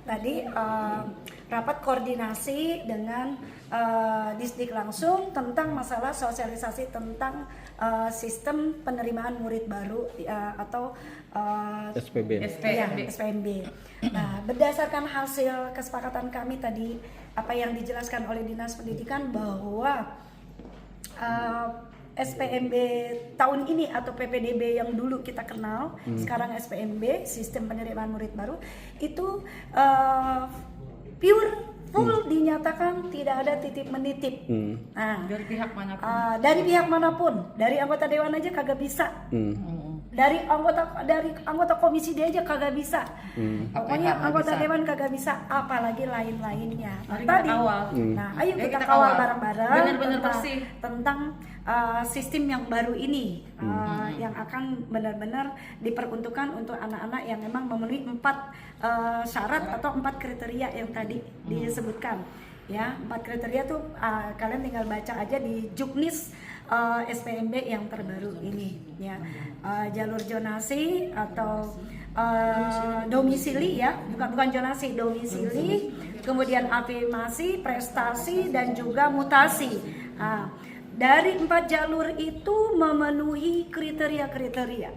tadi rapat koordinasi dengan Disdik langsung tentang masalah sosialisasi tentang sistem penerimaan murid baru atau SPMB. Nah, berdasarkan hasil kesepakatan kami tadi, apa yang dijelaskan oleh Dinas Pendidikan bahwa SPMB tahun ini atau PPDB yang dulu kita kenal, sekarang SPMB, sistem penerimaan murid baru, itu full dinyatakan tidak ada titip menitip. Nah, dari pihak manapun. Dari pihak manapun, dari anggota dewan aja kagak bisa. Dari anggota komisi dia aja kagak bisa. Pokoknya anggota bisa. dewan kagak bisa, apalagi lain-lainnya. Mari Tadi, kita kawal. nah, ayo Ayo kita kita kawal kawal. bareng-bareng Benar-benar bersih. tentang sistem yang baru ini, yang akan benar-benar diperuntukkan untuk anak-anak yang memang memenuhi 4 syarat atau 4 kriteria yang tadi disebutkan. Ya, 4 kriteria tuh kalian tinggal baca aja di Juknis SPMB yang terbaru ini. Ya, jalur zonasi atau domisili ya, bukan zonasi, domisili, kemudian afirmasi, prestasi dan juga mutasi. Dari 4 jalur itu memenuhi kriteria-kriteria.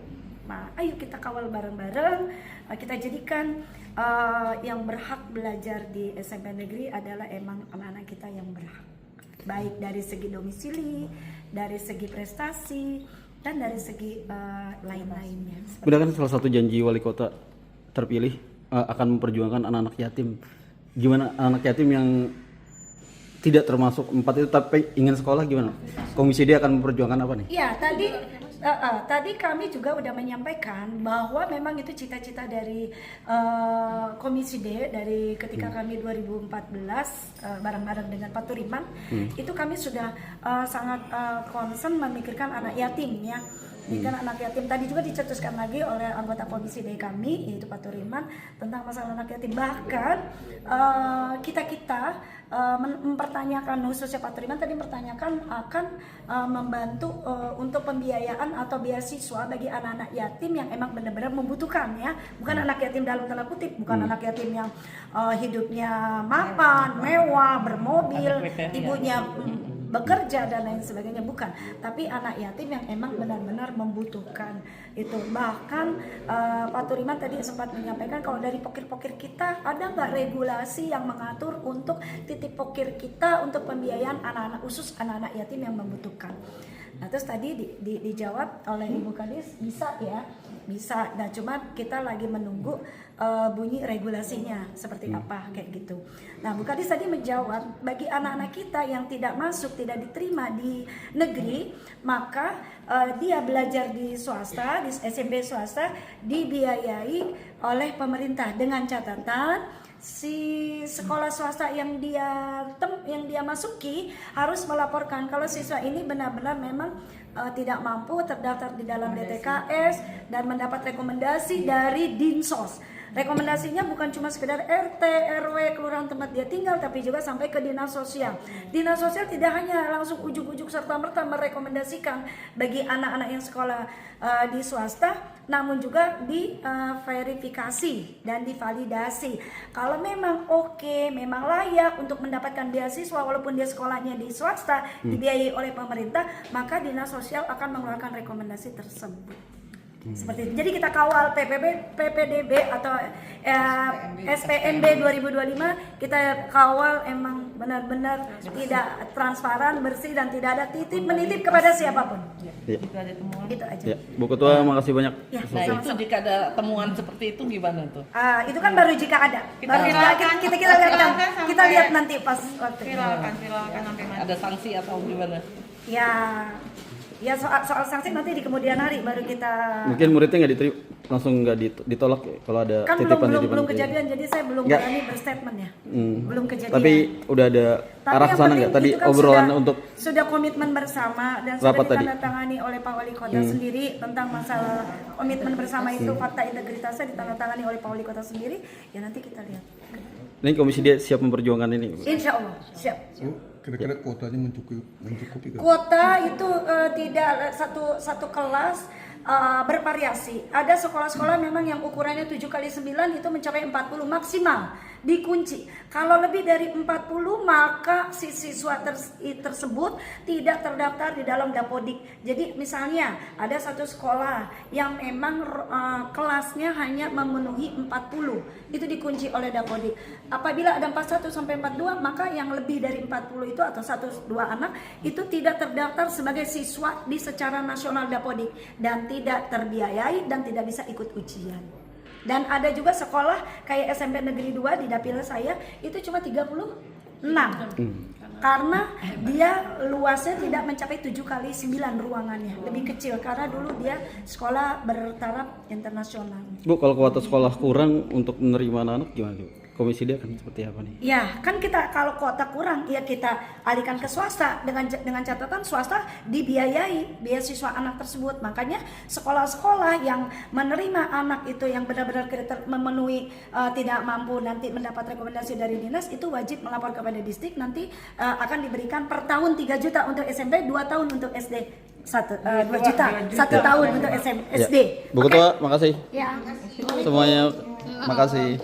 Nah, ayo kita kawal bareng-bareng, kita jadikan yang berhak belajar di SMP negeri adalah emang anak-anak kita yang berhak. Baik dari segi domisili, dari segi prestasi, dan dari segi lain-lainnya. Benar kan salah satu janji wali kota terpilih akan memperjuangkan anak-anak yatim. Gimana anak yatim yang tidak termasuk 4 itu tapi ingin sekolah gimana? Komisi D akan memperjuangkan apa nih? Ya, tadi kami juga udah menyampaikan bahwa memang itu cita-cita dari Komisi D dari ketika kami 2014 bareng-bareng dengan Pak Turiman, itu kami sudah sangat concern memikirkan anak yatim ya. Ini kan anak yatim tadi juga dicetuskan lagi oleh anggota Komisi D kami yaitu Pak Turiman tentang masalah anak yatim. Bahkan kita mempertanyakan, khususnya Pak Turiman tadi mempertanyakan akan membantu untuk pembiayaan atau beasiswa bagi anak-anak yatim yang emang benar-benar membutuhkan ya, bukan anak yatim dalam tanda kutip, bukan anak yatim yang hidupnya mapan, mewah, bermobil, ibunya bekerja dan lain sebagainya, bukan, tapi anak yatim yang emang benar-benar membutuhkan itu. Bahkan Pak Turiman tadi sempat menyampaikan kalau dari pokir-pokir kita ada nggak regulasi yang mengatur untuk titik pokir kita untuk pembiayaan anak-anak, khusus anak-anak yatim yang membutuhkan. Nah, terus tadi dijawab oleh Ibu Kadis, bisa ya, bisa. Nah, cuma kita lagi menunggu bunyi regulasinya seperti apa kayak gitu. Nah, Bu Kadis tadi menjawab bagi anak-anak kita yang tidak masuk, tidak diterima di negeri, maka dia belajar di swasta, di SMP swasta dibiayai oleh pemerintah dengan catatan si sekolah swasta yang dia masuki harus melaporkan kalau siswa ini benar-benar memang tidak mampu terdaftar di dalam DTKS dan mendapat rekomendasi dari Dinsos. Rekomendasinya bukan cuma sekedar RT, RW, kelurahan tempat dia tinggal, tapi juga sampai ke dinas sosial. Dinas sosial tidak hanya langsung ujuk-ujuk serta-merta merekomendasikan bagi anak-anak yang sekolah di swasta, namun juga diverifikasi dan divalidasi. Kalau memang oke, memang layak untuk mendapatkan beasiswa walaupun dia sekolahnya di swasta, dibiayai oleh pemerintah, maka dinas sosial akan mengeluarkan rekomendasi tersebut. Seperti itu. Jadi kita kawal PPDB atau SPMB 2025, kita kawal emang benar-benar tidak transparan, bersih dan tidak ada titip menitip kepada siapapun. Ya. Jika ada temuan. Itu aja. Ya, Bu Ketua makasih banyak. Ya. Nah, itu jika ada temuan seperti itu gimana tuh? Itu kan baru jika ada. Baru kita lihat kita lihat nanti pas waktu. Viralkan sampai mana? Ada sanksi atau gimana? Ya soal sanksi nanti di kemudian hari baru kita. Mungkin muridnya nggak diterima, langsung nggak ditolak ya, kalau ada Kan titipan-titipan. belum kejadian, jadi saya belum Nggak. berani berstatement ya. Belum kejadian. Tapi udah ada arah yang kesana penting nggak? Tadi itu kan obrolan untuk sudah komitmen bersama dan Rapat sudah tadi. ditandatangani oleh Pak Wali Kota sendiri tentang masalah komitmen bersama itu, fakta integritasnya ditandatangani oleh Pak Wali Kota sendiri. Ya nanti kita lihat. ini Komisi D siap memperjuangkan ini. Insya Allah siap. Kira-kira kuotanya mencukupi kan? Kuota itu tidak satu kelas, bervariasi. Ada sekolah-sekolah memang yang ukurannya 7x9 itu mencapai 40 maksimal. dikunci. Kalau lebih dari 40 maka si siswa tersebut tidak terdaftar di dalam Dapodik. Jadi misalnya ada satu sekolah yang memang kelasnya hanya memenuhi 40, itu dikunci oleh Dapodik. Apabila ada 41 sampai 42 maka yang lebih dari 40 itu atau 1-2 anak itu tidak terdaftar sebagai siswa di secara nasional Dapodik dan tidak terbiayai dan tidak bisa ikut ujian. Dan ada juga sekolah kayak SMP Negeri 2 di dapil saya itu cuma 36 karena dia luasnya tidak mencapai 7x9 ruangannya, lebih kecil karena dulu dia sekolah bertaraf internasional. Bu, kalau kuota sekolah kurang untuk menerima anak-anak gimana Bu? Komisi dia akan seperti apa nih? Ya, kan kita kalau kuota kurang ya kita alihkan ke swasta dengan catatan swasta dibiayai beasiswa anak tersebut. Makanya sekolah-sekolah yang menerima anak itu yang benar-benar memenuhi tidak mampu nanti mendapat rekomendasi dari dinas itu wajib melapor kepada distrik, nanti akan diberikan per tahun 3 juta untuk SMP, 2 tahun untuk SD. 2 juta, 1 tahun untuk SD. Bu Ketua, makasih. Ya. Semuanya makasih.